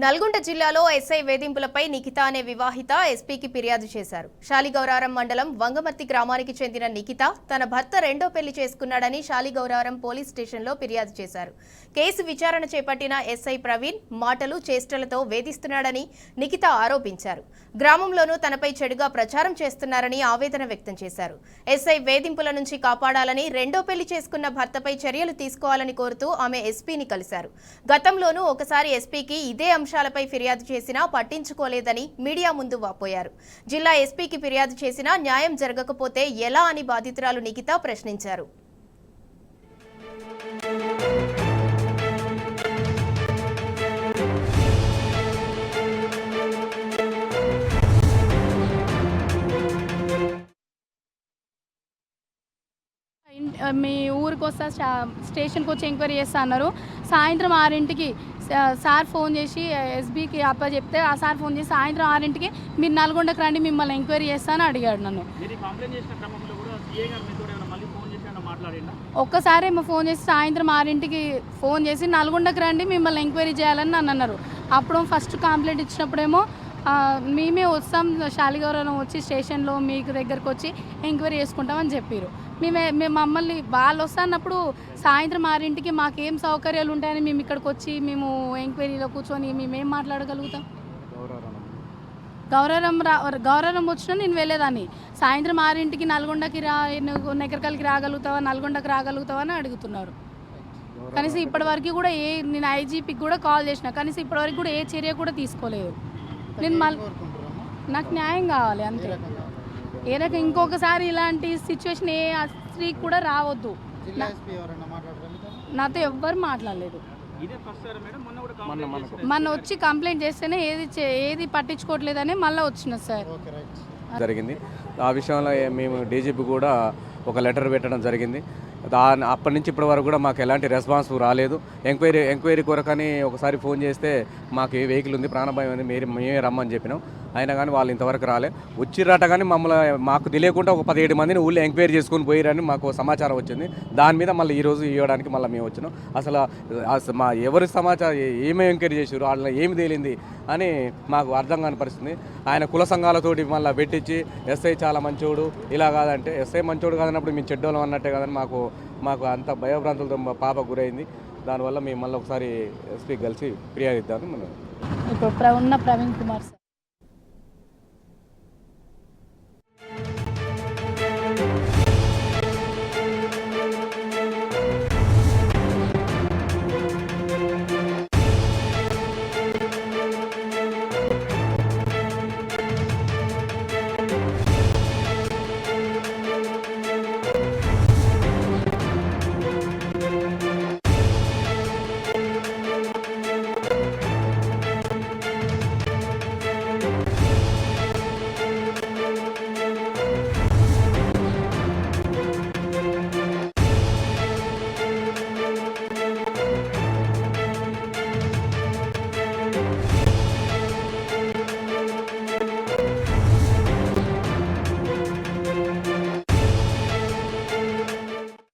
నల్గొండ జిల్లాలో ఎస్ఐ వేధింపులపై నిఖిత అనే వివాహిత ఎస్పీకి ఫిర్యాదు చేశారు. శాలిగౌరారం మండలం వంగమర్తి గ్రామానికి చెందిన నిఖిత తన భర్త రెండో పెళ్లి చేసుకున్నాడని శాలిగౌరారం పోలీస్ స్టేషన్లో ఫిర్యాదు చేశారు. కేసు విచారణ చేపట్టిన ఎస్ఐ ప్రవీణ్ మాటలు చేష్టలతో వేధిస్తున్నాడని నిఖిత ఆరోపించారు. గ్రామంలోనూ తనపై చెడుగా ప్రచారం చేస్తున్నారని ఆవేదన వ్యక్తం చేశారు. ఎస్ఐ వేధింపుల నుంచి కాపాడాలని, రెండో పెళ్లి చేసుకున్న భర్తపై చర్యలు తీసుకోవాలని కోరుతూ ఆమె ఎస్పీని కలిశారు. గతంలోనూ ఒకసారి ఎస్పీకి ఇదే అంశాలపై ఫిర్యాదు చేసినా పట్టించుకోలేదని మీడియా ముందు వాపోయారు. జిల్లా ఎస్పీకి ఫిర్యాదు చేసినా న్యాయం జరగకపోతే ఎలా అని బాధితురాలు నిఖిత ప్రశ్నించారు. మీ ఊరికి వస్తా స్టేషన్కి వచ్చి ఎంక్వైరీ చేస్తా అన్నారు. సాయంత్రం 6ంటికి సార్ ఫోన్ చేసి ఎస్బీకి చెప్తే ఆ సార్ ఫోన్ చేసి సాయంత్రం 6ంటికి మీరు నల్గొండకు రండి, మిమ్మల్ని ఎంక్వైరీ చేస్తానని అడిగాడు నన్ను. ఒక్కసారి ఏమో ఫోన్ చేసి సాయంత్రం 6ంటికి ఫోన్ చేసి నల్గొండకు రండి, మిమ్మల్ని ఎంక్వైరీ చేయాలని నన్ను అన్నారు. అప్పుడు ఫస్ట్ కంప్లైంట్ ఇచ్చినప్పుడేమో మేమే వస్తాం, శాలిగౌరవం వచ్చి స్టేషన్లో మీకు దగ్గరకు వచ్చి ఎంక్వైరీ చేసుకుంటామని చెప్పారు. మేము మమ్మల్ని వాళ్ళు వస్తున్నప్పుడు సాయంత్రం 6ంటికి మాకేం సౌకర్యాలు ఉంటాయని మేము ఇక్కడికి వచ్చి మేము ఎంక్వైరీలో కూర్చొని మేమేం మాట్లాడగలుగుతాం? గౌరవం వచ్చినా నేను వెళ్ళేదాన్ని. సాయంత్రం 6ంటికి నల్గొండకి నెకరకల్కి రాగలుగుతావా, నల్గొండకి రాగలుగుతావా అని అడుగుతున్నారు. కనీసం ఇప్పటివరకు కూడా నేను ఐజీపీకి కూడా కాల్ చేసిన, కనీసం ఇప్పటివరకు కూడా ఏ చర్య కూడా తీసుకోలేదు. నేను నాకు న్యాయం కావాలి అంతే. ఇంకొకసారి ఇలాంటి సిచ్యువేషన్ ఏ స్త్రీకి కూడా రావద్దు. నాతో ఎవ్వరు మాట్లాడలేదు. మొన్న వచ్చి కంప్లైంట్ చేస్తేనే ఏది పట్టించుకోవట్లేదని మళ్ళీ వచ్చిన సార్ జరిగింది. ఆ విషయంలో మేము డీజీపీ కూడా ఒక లెటర్ పెట్టడం జరిగింది. అప్పటి నుంచి ఇప్పటి వరకు కూడా మాకు ఎలాంటి రెస్పాన్స్ రాలేదు. ఎంక్వైరీ కొరకని ఒకసారి ఫోన్ చేస్తే మాకు ఏ వెహికల్ ఉంది, ప్రాణభయం ఉంది, మేమే రమ్మని చెప్పినాం. అయినా కానీ వాళ్ళు ఇంతవరకు రాలే. వచ్చిర్రట కానీ మాకు తెలియకుండా ఒక 17 మందిని ఊళ్ళో ఎంక్వైరీ చేసుకొని పోయిరని మాకు సమాచారం వచ్చింది. దాని మీద మళ్ళీ ఈరోజు ఇవ్వడానికి మళ్ళీ మేము వచ్చినాం. అసలు మా ఎవరి సమాచారం ఏమేమి ఎంక్వైరీ చేసారు, వాళ్ళ ఏమి తేలింది అని మాకు అర్థం కాని పరిస్థితి. ఆయన కుల సంఘాలతోటి మళ్ళీ పెట్టించి ఎస్ఐ చాలా మంచోడు ఇలా కాదంటే, ఎస్ఐ మంచోడు కాదన్నప్పుడు మేము చెడ్డోళ్ళం అన్నట్టే కదని మాకు అంత భయభ్రాంతులతో పాప గురైంది. దానివల్ల మేము మళ్ళీ ఒకసారి ఎస్పీకి కలిసి ఫిర్యాదు ఇద్దామని మనం ఇప్పుడు ఉన్న ప్రవీణ్ కుమార్ సార్